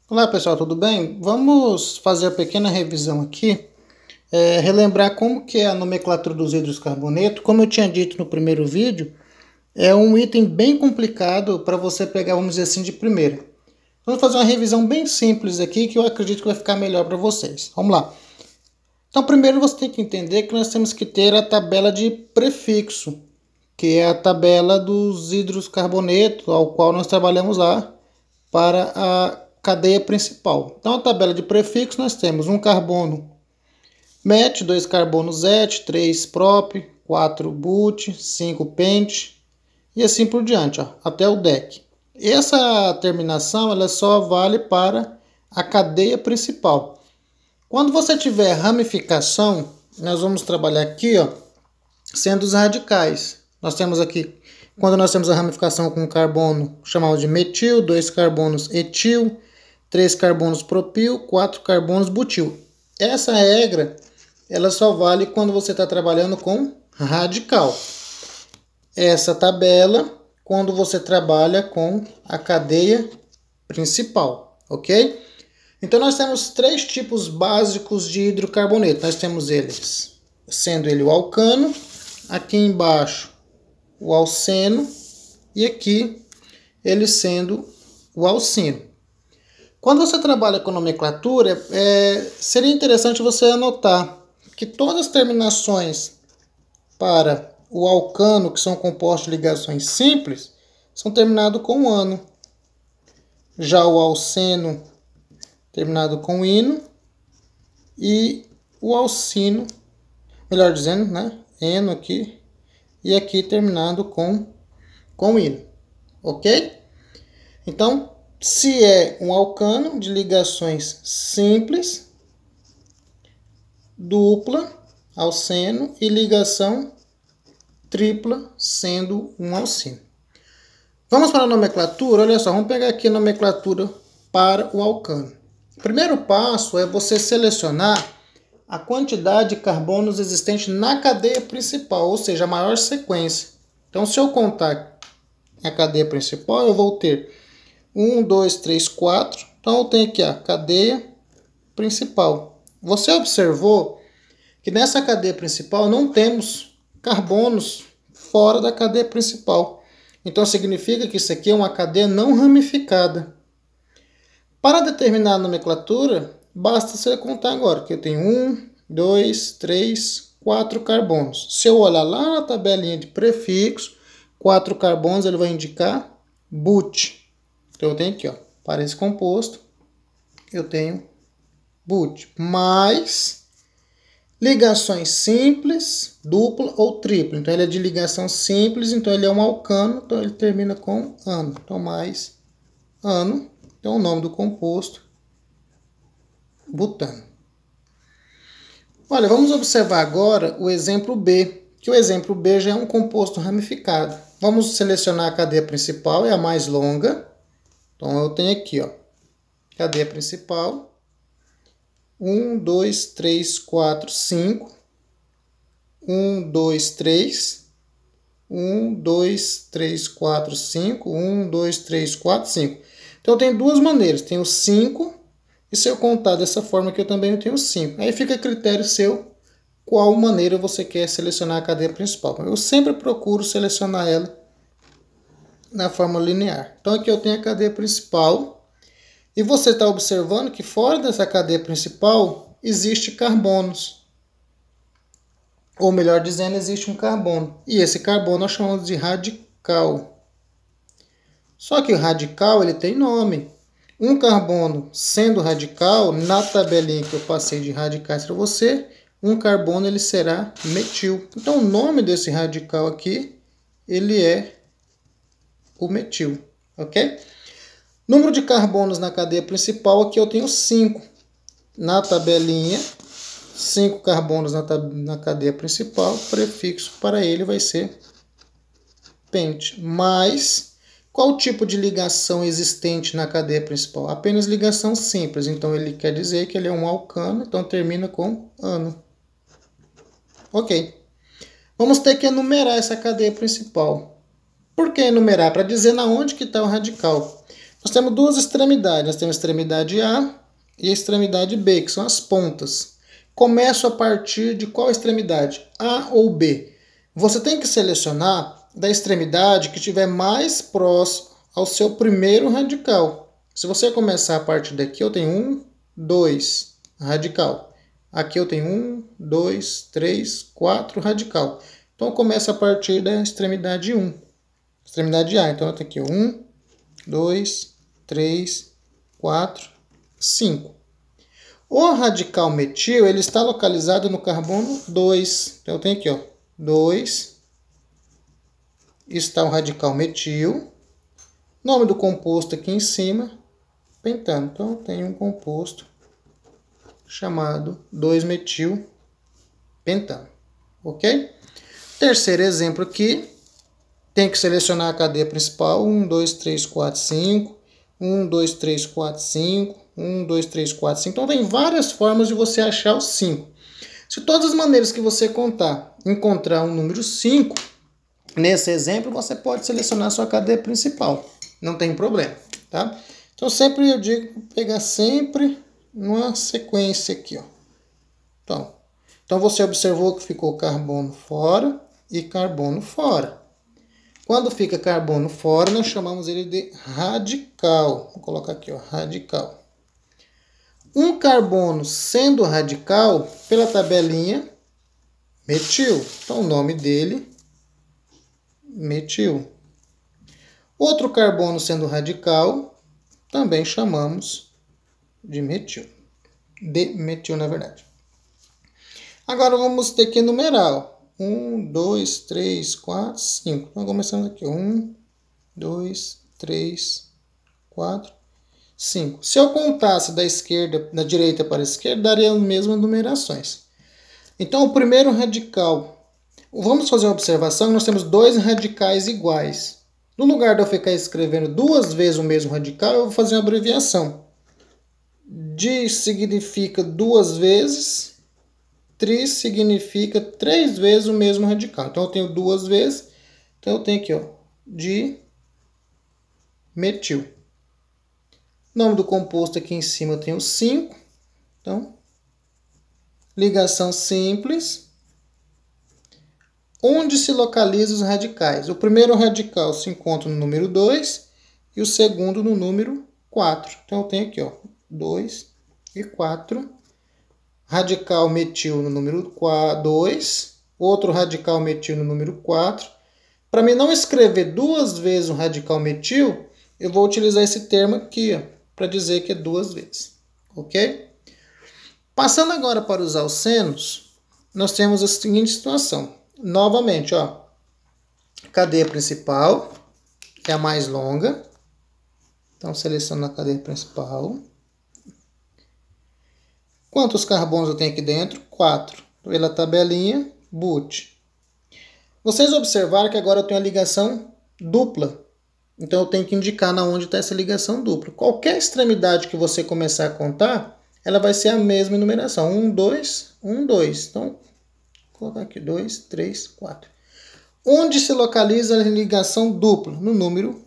Olá pessoal, tudo bem? Vamos fazer a pequena revisão aqui, relembrar como que é a nomenclatura dos hidroscarbonetos. Como eu tinha dito no primeiro vídeo, é um item bem complicado para você pegar, vamos dizer assim, de primeira. Vamos fazer uma revisão bem simples aqui, que eu acredito que vai ficar melhor para vocês. Vamos lá. Então primeiro você tem que entender que nós temos que ter a tabela de prefixo, que é a tabela dos hidroscarbonetos, ao qual nós trabalhamos lá para a cadeia principal. Então, a tabela de prefixos, nós temos um carbono met, 2 carbonos et, 3 prop, 4 but, 5 pent e assim por diante, ó, até o dec. Essa terminação ela só vale para a cadeia principal. Quando você tiver ramificação, nós vamos trabalhar aqui, ó, sendo os radicais. Nós temos aqui, quando nós temos a ramificação com carbono, chamado de metil, 2 carbonos etil, 3 carbonos propil, 4 carbonos butil. Essa regra, ela só vale quando você está trabalhando com radical. Essa tabela, quando você trabalha com a cadeia principal, ok? Então, nós temos 3 tipos básicos de hidrocarboneto. Nós temos eles, sendo ele o alcano, aqui embaixo o alceno e aqui ele sendo o alcino. Quando você trabalha com nomenclatura, seria interessante você anotar que todas as terminações para o alcano, que são compostos de ligações simples, são terminados com ano. Já o alceno, terminado com ino, e o alcino, melhor dizendo, né? Eno aqui, e aqui terminado com ino, ok? Então, se é um alcano de ligações simples, dupla, alceno, e ligação tripla, sendo um alcino. Vamos para a nomenclatura? Olha só, vamos pegar aqui a nomenclatura para o alcano. O primeiro passo é você selecionar a quantidade de carbonos existente na cadeia principal, ou seja, a maior sequência. Então, se eu contar a cadeia principal, eu vou ter 1, 2, 3, 4. Então, eu tenho aqui a cadeia principal. Você observou que nessa cadeia principal não temos carbonos fora da cadeia principal. Então, significa que isso aqui é uma cadeia não ramificada. Para determinar a nomenclatura, basta você contar agora, que eu tenho 1, 2, 3, 4 carbonos. Se eu olhar lá na tabelinha de prefixo, 4 carbonos, ele vai indicar but. Então, eu tenho aqui, ó, para esse composto, eu tenho but. Mais ligações simples, dupla ou tripla. Então, ele é de ligação simples, então ele é um alcano, então ele termina com ano. Então, mais ano. Então, o nome do composto, butano. Olha, vamos observar agora o exemplo B, que o exemplo B já é um composto ramificado. Vamos selecionar a cadeia principal, é a mais longa. Então, eu tenho aqui, ó, cadeia principal, 1, 2, 3, 4, 5, 1, 2, 3, 1, 2, 3, 4, 5, 1, 2, 3, 4, 5. Então, eu tenho duas maneiras, tenho 5, e se eu contar dessa forma aqui, eu também tenho 5. Aí fica a critério seu qual maneira você quer selecionar a cadeia principal. Eu sempre procuro selecionar ela na forma linear. Então, aqui eu tenho a cadeia principal, e você está observando que fora dessa cadeia principal existe carbonos. Ou melhor dizendo, existe um carbono. E esse carbono nós chamamos de radical. Só que o radical ele tem nome. Um carbono sendo radical, na tabelinha que eu passei de radicais para você, um carbono ele será metil. Então o nome desse radical aqui, ele é o metil, ok? Número de carbonos na cadeia principal, aqui eu tenho 5. Na tabelinha, 5 carbonos na cadeia principal, prefixo para ele vai ser pent. Mas qual tipo de ligação existente na cadeia principal? Apenas ligação simples, então ele quer dizer que ele é um alcano, então termina com ano. Ok. Vamos ter que enumerar essa cadeia principal. Por que enumerar? Para dizer na onde que está o radical. Nós temos duas extremidades. Nós temos a extremidade A e a extremidade B, que são as pontas. Começo a partir de qual extremidade? A ou B? Você tem que selecionar da extremidade que estiver mais próximo ao seu primeiro radical. Se você começar a partir daqui, eu tenho 1, 2, radical. Aqui eu tenho 1, 2, 3, 4, radical. Então, começa a partir da extremidade 1. Extremidade A. Então, eu tenho aqui 1, 2, 3, 4, 5. O radical metil, ele está localizado no carbono 2. Então, eu tenho aqui, ó, 2. Está o radical metil. Nome do composto aqui em cima, pentano. Então, eu tenho um composto chamado 2-metil-pentano. Ok? Terceiro exemplo aqui, tem que selecionar a cadeia principal, 1, 2, 3, 4, 5, 1, 2, 3, 4, 5, 1, 2, 3, 4, 5. Então, tem várias formas de você achar o 5. Se todas as maneiras que você encontrar um número 5, nesse exemplo, você pode selecionar a sua cadeia principal. Não tem problema, tá? Então, sempre eu digo, pegar sempre numa sequência aqui, ó. Então, você observou que ficou carbono fora e carbono fora. Quando fica carbono fora, nós chamamos ele de radical. Vou colocar aqui, ó, radical. Um carbono sendo radical, pela tabelinha, metil. Então, o nome dele, metil. Outro carbono sendo radical, também chamamos de metil. De metil, na verdade. Agora, vamos ter que numerar. 1, 2, 3, 4, 5. Então, começamos aqui. 1, 2, 3, 4, 5. Se eu contasse da direita para a esquerda, daria as mesmas numerações. Então, o primeiro radical. Vamos fazer uma observação. Nós temos dois radicais iguais. No lugar de eu ficar escrevendo duas vezes o mesmo radical, eu vou fazer uma abreviação. Di significa duas vezes. Tri significa 3 vezes o mesmo radical. Então, eu tenho duas vezes. Então, eu tenho aqui, ó, dimetil. Nome do composto aqui em cima eu tenho 5. Então, ligação simples. Onde se localizam os radicais? O primeiro radical se encontra no número 2 e o segundo no número 4. Então, eu tenho aqui, ó, 2 e 4. Radical metil no número 2, outro radical metil no número 4. Para mim não escrever duas vezes o radical metil, eu vou utilizar esse termo aqui para dizer que é duas vezes. Ok? Passando agora para os alcenos, nós temos a seguinte situação. Novamente, ó, cadeia principal é a mais longa. Então, seleciono a cadeia principal. Quantos carbonos eu tenho aqui dentro? 4. Pela tabelinha, but. Vocês observaram que agora eu tenho a ligação dupla. Então, eu tenho que indicar na onde está essa ligação dupla. Qualquer extremidade que você começar a contar, ela vai ser a mesma numeração. 1, 2, 1, 2. Então, vou colocar aqui 2, 3, 4. Onde se localiza a ligação dupla? No número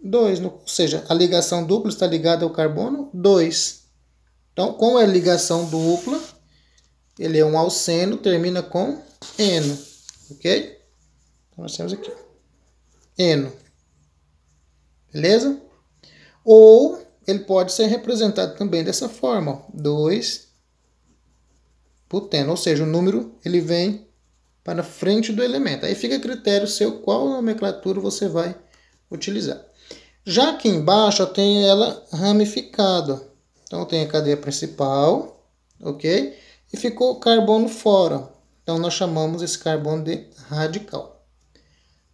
2. Ou seja, a ligação dupla está ligada ao carbono 2. Então, como é ligação dupla, ele é um alceno, termina com eno, ok? Então, nós temos aqui, eno, beleza? Ou ele pode ser representado também dessa forma, 2-buteno, ou seja, o número ele vem para frente do elemento. Aí fica a critério seu qual nomenclatura você vai utilizar. Já aqui embaixo eu tenho ela ramificada. Então, eu tenho a cadeia principal, ok? E ficou o carbono fora. Então, nós chamamos esse carbono de radical.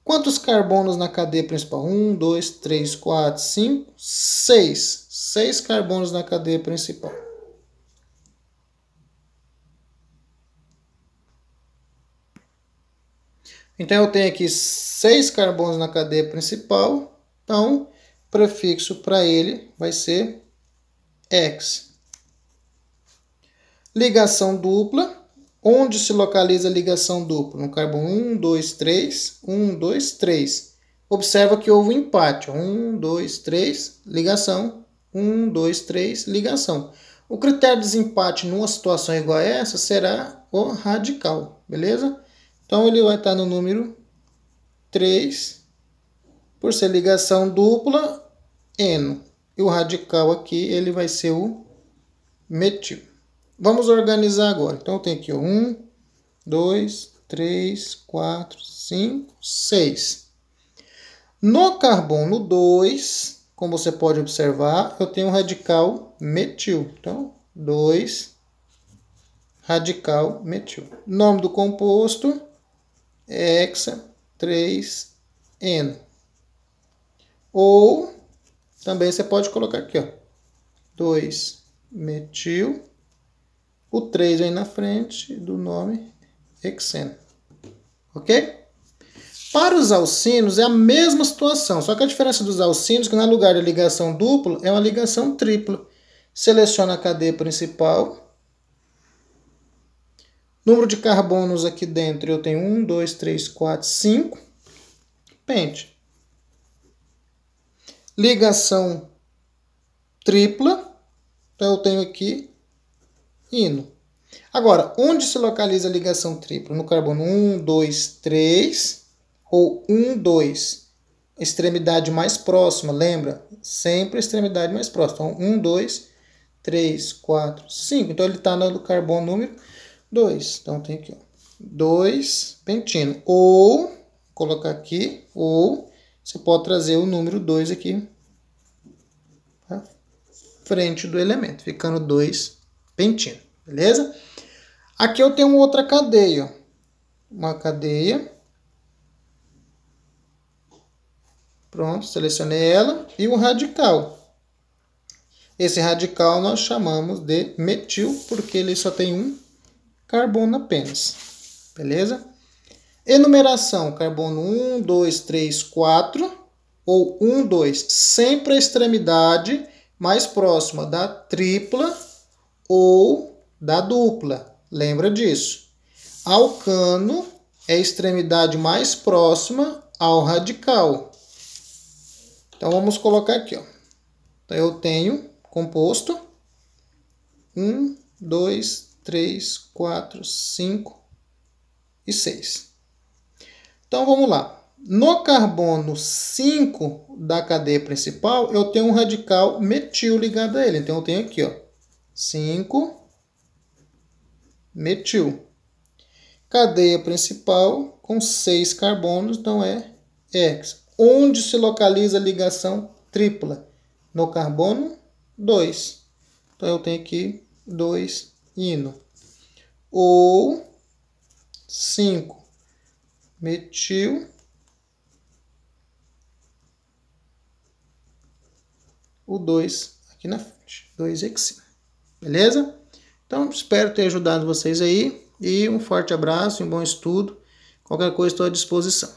Quantos carbonos na cadeia principal? 1, 2, 3, 4, 5, 6. 6 carbonos na cadeia principal. Então, eu tenho aqui 6 carbonos na cadeia principal. Então, o prefixo para ele vai ser X. Ligação dupla. Onde se localiza a ligação dupla? No carbono 1, 2, 3, 1, 2, 3. observa que houve um empate. 1, 2, 3, ligação. 1, 2, 3, ligação. O critério de desempate numa situação igual a essa será o radical, beleza? Então ele vai estar no número 3, por ser ligação dupla, eno. E o radical aqui, ele vai ser o metil. Vamos organizar agora. Então, eu tenho aqui 1, 2, 3, 4, 5, 6. No carbono 2, como você pode observar, eu tenho um radical metil. Então, 2, radical metil. Nome do composto é hexa 3-eno. Ou, também você pode colocar aqui, ó, 2-metil. O 3 vem na frente do nome hexeno. Ok? Para os alcinos é a mesma situação, só que a diferença dos alcinos é que no lugar de ligação dupla é uma ligação tripla. Seleciona a cadeia principal. Número de carbonos aqui dentro eu tenho 1, 2, 3, 4, 5. Pente. Ligação tripla. Então eu tenho aqui ino. Agora, onde se localiza a ligação tripla? No carbono 1, 2, 3 ou 1, 2. Extremidade mais próxima, lembra? Sempre a extremidade mais próxima. Então, 1, 2, 3, 4, 5. Então, ele está no carbono número 2. Então, tem aqui, ó, 2 pentino. Ou, vou colocar aqui, ou você pode trazer o número 2 aqui à frente do elemento, ficando 2 pentino, beleza? Aqui eu tenho outra cadeia, ó. Uma cadeia. Pronto, selecionei ela. E o radical. Esse radical nós chamamos de metil, porque ele só tem um carbono apenas. Beleza? Enumeração, carbono 1, 2, 3, 4, ou 1, 2, sempre a extremidade mais próxima da tripla ou da dupla. Lembra disso. Alcano é a extremidade mais próxima ao radical. Então, vamos colocar aqui, ó. Então, eu tenho composto 1, 2, 3, 4, 5 e 6. Então, vamos lá. No carbono 5 da cadeia principal, eu tenho um radical metil ligado a ele. Então, eu tenho aqui, ó, 5 metil. Cadeia principal com 6 carbonos, então é hexa. Onde se localiza a ligação tripla? No carbono 2. Então, eu tenho aqui 2 ino. Ou 5 metil. O 2 aqui na frente. 2 hexeno. Beleza? Então, espero ter ajudado vocês aí. E um forte abraço, um bom estudo. Qualquer coisa estou à disposição.